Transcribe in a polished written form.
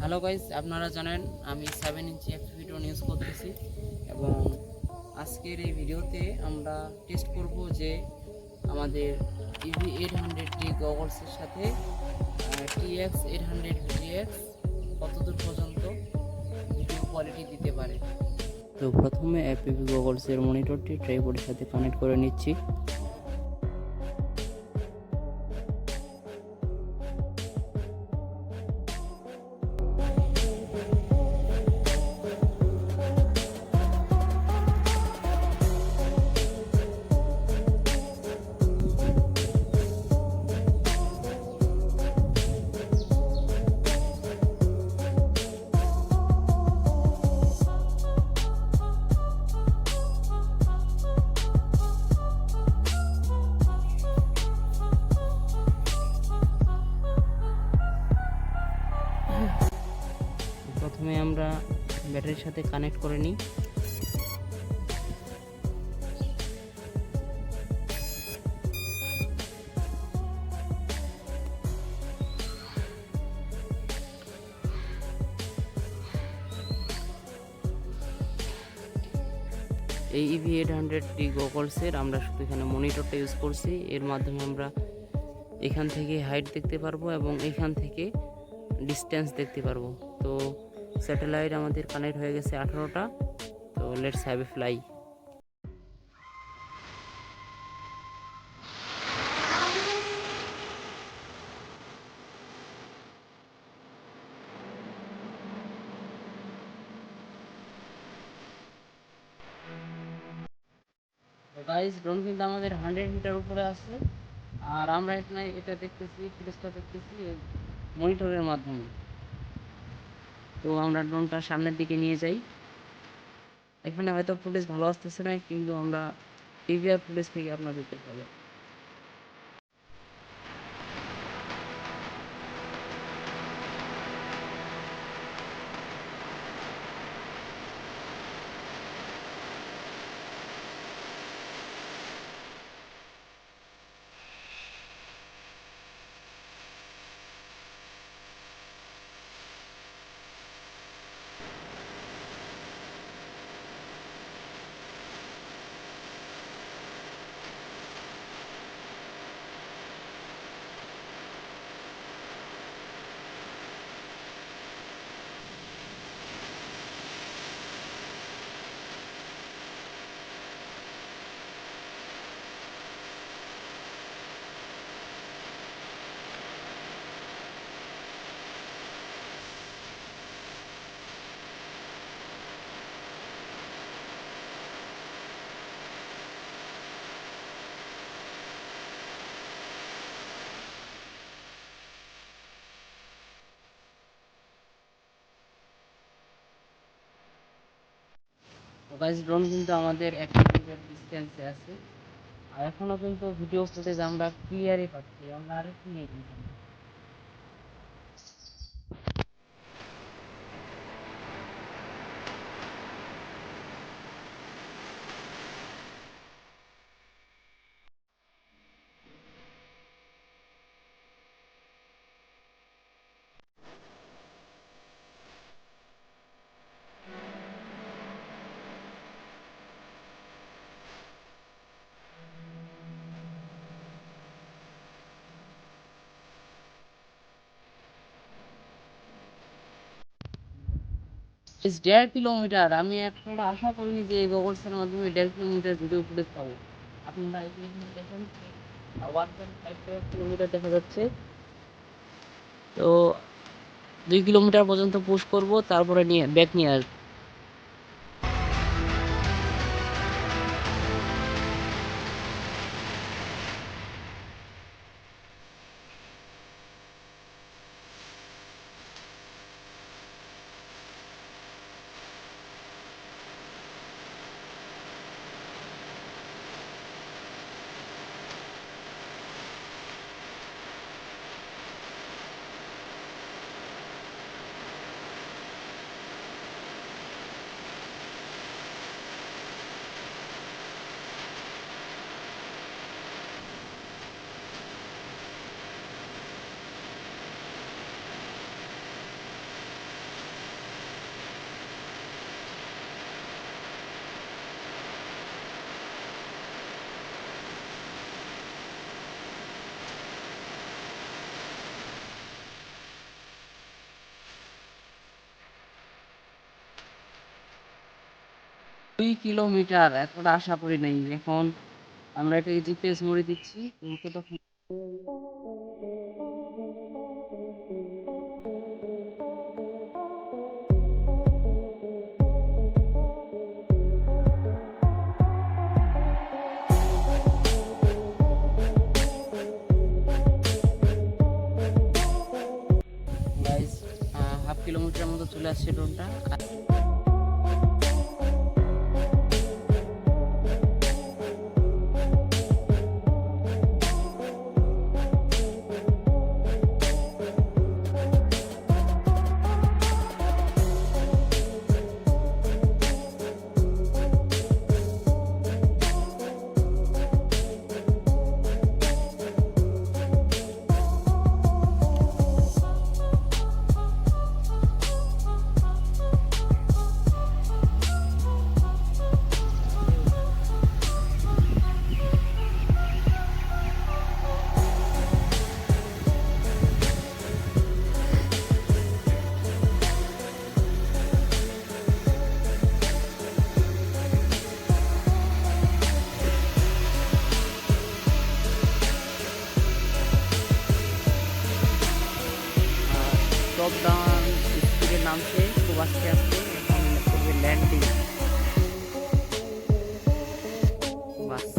Hello guys, আপনারা জানেন আমি 7 ইঞ্চি একটা ভিডিও নিউজ করতেছি এবং আজকের এই ভিডিওতে আমরা টেস্ট করব যে আমাদের EV800D গগলসের সাথে TX800 VTX কতদূর পর্যন্ত ভিডিও কোয়ালিটি দিতে পারে। তো প্রথমে FPV গগলসের মনিটরটি ট্রাইপডের সাথে কানেক্ট করে নিচ্ছি। প্রথমে আমরা ব্যাটারির সাথে কানেক্ট করে নিই। এই EV800D গগলসের আমরা শুধু এখানে মনিটরটা ইউজ করছি। এর মাধ্যমে আমরা এখান থেকে হাইট দেখতে পারবো এবং এখান থেকে ডিস্টেন্স দেখতে পারবো। তো স্যাটেলাইট আমাদের কানেক্ট হয়ে গেছে 18টা। তো let's have a fly. Guys, drone কিন্তু আমাদের 100 মিটার উপরে আছে আর আমরা এখানে এটা দেখতেছি, ফুটেজটা দেখতেছি মনিটরের মাধ্যমে। তো আমরা ড্রোনটা সামনের দিকে নিয়ে যাই। এখানে হয়তো ফুটেজ ভালো আসতেছে না, কিন্তু আমরা টিভিআর ফুটেজ থেকে আপনার দেখতে পাবো। গাইস, ড্রোন কিন্তু আমাদের 1 কিলোমিটার ডিস্টেন্সে আছে আর এখনো কিন্তু ভিডিও ফুটেজ আমরা ক্লিয়ারই পাচ্ছি। আমরা আরেকটু নিয়ে কিন্তু ইস 1.5 কিলোমিটার। আমি একটা আশা করিনি যে এই গগলসের মাধ্যমে 1.5 কিলোমিটার ভিডিও ফুটেজ পাবো। আপনারা এখানে দেখেন 1.5 কিলোমিটার দেখা যাচ্ছে। তো 2 কিলোমিটার পর্যন্ত পুশ করব, তারপরে নিয়ে ব্যাক নিয়ে আসবো। 2 কিলোমিটার, এতটা আশা করি নাই। এখন আমরা এটাকে জিপিএস মোড়ে দিচ্ছি, ওকে তখন গাইস 1/2 কিলোমিটার মতো চলে আসছে ড্রোনটা। টপ ডাউন স্পিডে নামছে খুব আস্তে আস্তে, এখন করবে ল্যান্ডিং।